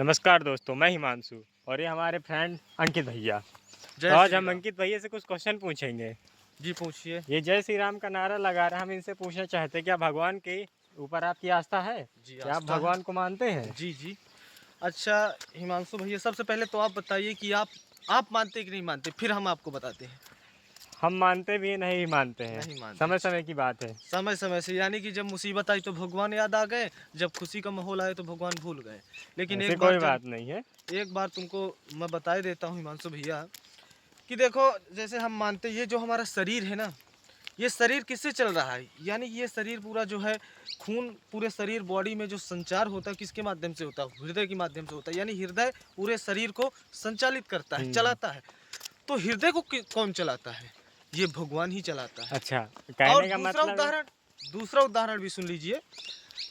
नमस्कार दोस्तों, मैं हिमांशु और ये हमारे फ्रेंड अंकित भैया। तो जय आज श्री हम राम। अंकित भैया से कुछ क्वेश्चन पूछेंगे। जी पूछिए। ये जय श्री राम का नारा लगा रहे हैं, हम इनसे पूछना चाहते हैं क्या भगवान के ऊपर आपकी आस्था है? जी क्या आप आस्था है। भगवान को मानते हैं? जी जी। अच्छा हिमांशु भैया, सबसे पहले तो आप बताइए कि आप मानते कि नहीं मानते, फिर हम आपको बताते हैं। हम मानते भी हैं, नहीं भी मानते हैं। नहीं मानते। समय समय की बात है। समय समय से, यानी कि जब मुसीबत आई तो भगवान याद आ गए, जब खुशी का माहौल आया तो भगवान भूल गए। लेकिन ऐसे एक बार कोई जब बात नहीं है। एक बार तुमको मैं बता ही देता हूँ हिमांशु भैया कि देखो, जैसे हम मानते, ये जो हमारा शरीर है ना, ये शरीर किससे चल रहा है, यानी ये शरीर पूरा जो है, खून पूरे शरीर बॉडी में जो संचार होता है किसके माध्यम से होता है, हृदय के माध्यम से होता है। यानी हृदय पूरे शरीर को संचालित करता है, हम्म। चलाता है। तो हृदय को कौन चलाता है? ये भगवान ही चलाता है। अच्छा, और कहने का मतलब है। दूसरा उदाहरण भी सुन लीजिए।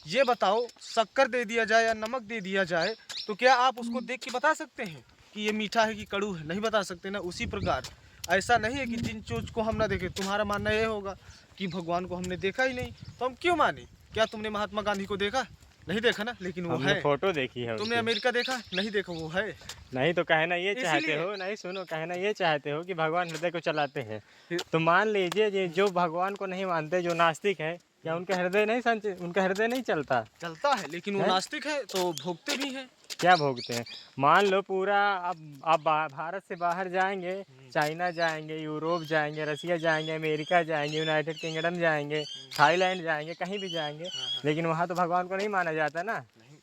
ये बताओ, शक्कर दे दिया जाए या नमक दे दिया जाए, तो क्या आप उसको देख के बता सकते हैं कि ये मीठा है कि कड़ू है? नहीं बता सकते ना। उसी प्रकार ऐसा नहीं है कि जिन चीज को हम ना देखें, तुम्हारा मानना ये होगा कि भगवान को हमने देखा ही नहीं तो हम क्यों माने। क्या तुमने महात्मा गांधी को देखा? नहीं देखा ना, लेकिन वो हमने है। फोटो देखी है तुमने उनकी। अमेरिका देखा? नहीं देखा, वो है। नहीं तो कहना ये चाहते इसीलिए हो, नहीं सुनो, कहना ये चाहते हो कि भगवान हृदय को चलाते हैं। फिर- तो मान लीजिए ये जो भगवान को नहीं मानते, जो नास्तिक है, क्या उनका हृदय नहीं चलता चलता है, लेकिन वो है? नास्तिक है तो भोगते भी हैं। क्या भोगते हैं? मान लो पूरा अब भारत से बाहर जाएंगे, चाइना जाएंगे, यूरोप जाएंगे, रसिया जाएंगे, अमेरिका जाएंगे, यूनाइटेड किंगडम जाएंगे, थाईलैंड जाएंगे, कहीं भी जाएंगे, हाँ। लेकिन वहाँ तो भगवान को नहीं माना जाता ना। नहीं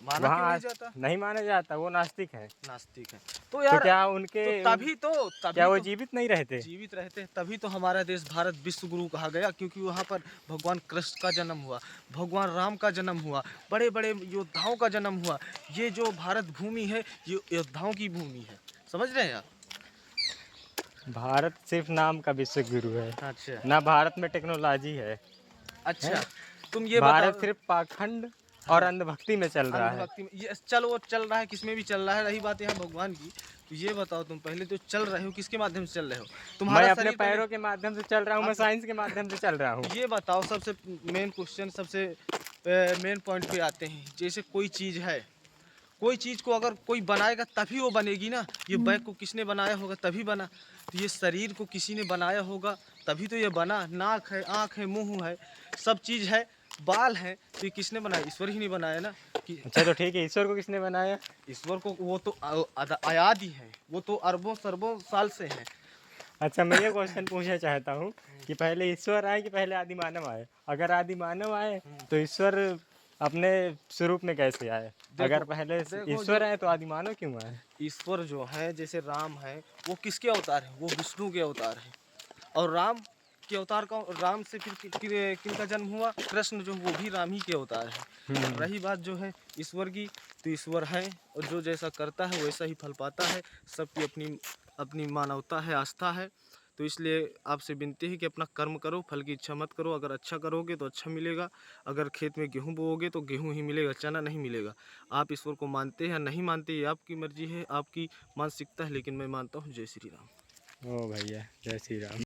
माना क्यों वहाँ नहीं जाता? नहीं माना जाता, वो नास्तिक है। नास्तिक है। तो तो यार, क्या उनके तो क्या तभी वो तो जीवित नहीं रहते? जीवित रहते हैं, तभी तो हमारा देश भारत विश्व गुरु कहा गया, क्योंकि वहाँ पर भगवान कृष्ण का जन्म हुआ, भगवान राम का जन्म हुआ, बड़े बड़े योद्धाओं का जन्म हुआ। ये जो भारत भूमि है, ये योद्धाओं की भूमि है। समझ रहे हैं आप? भारत सिर्फ नाम का विश्व गुरु है, अच्छा ना भारत में टेक्नोलॉजी है। अच्छा। तुम ये भारत बताओ। सिर्फ पाखंड और हाँ, अंधभक्ति में चल रहा है। अंधभक्ति में ये चल, वो चल रहा है, किसमें भी चल रहा है। रही बात यहाँ भगवान की, तो ये बताओ, तुम पहले तो चल रहे हो, किसके माध्यम से चल रहे हो? मैं तुम्हारा अपने शरीर पहले। पैरों के माध्यम से चल रहा हूँ, मैं साइंस के माध्यम से चल रहा हूँ। ये बताओ, सबसे मेन क्वेश्चन, सबसे मेन पॉइंट पे आते हैं। जैसे कोई चीज़ है, कोई चीज़ को अगर कोई बनाएगा तभी वो बनेगी ना। ये बैग को किसने बनाया होगा तभी बना। तो ये शरीर को किसी ने बनाया होगा तभी तो ये बना। नाक है, आँख है, मुंह है, सब चीज़ है, बाल है, तो ये किसने बनाया? ईश्वर ही ने बनाया ना। कि अच्छा तो ठीक है, ईश्वर को किसने बनाया? ईश्वर को वो तो अयाद ही है, वो तो अरबों सरबों साल से है। अच्छा, मैं ये क्वेश्चन पूछना चाहता हूँ कि पहले ईश्वर आए कि पहले आदि मानव आए? अगर आदि मानव आए तो ईश्वर अपने स्वरूप में कैसे आए? अगर पहले देखो ईश्वर जो आए तो आदि मानव क्यों आए? ईश्वर जो है, जैसे राम है, वो किसके अवतार है? वो विष्णु के अवतार है। और राम के अवतार का, राम से फिर किनका जन्म हुआ? कृष्ण, जो वो भी राम ही के अवतार है। रही बात जो है ईश्वर की, तो ईश्वर है और जो जैसा करता है वैसा ही फल पाता है। सबकी अपनी अपनी मानवता है, आस्था है। तो इसलिए आपसे विनती है कि अपना कर्म करो, फल की इच्छा मत करो। अगर अच्छा करोगे तो अच्छा मिलेगा। अगर खेत में गेहूँ बोओगे तो गेहूँ ही मिलेगा, चना नहीं मिलेगा। आप ईश्वर को मानते हैं या नहीं मानते, ये आपकी मर्जी है, आपकी मानसिकता है, लेकिन मैं मानता हूँ। जय श्री राम। ओ भैया, जय श्री राम।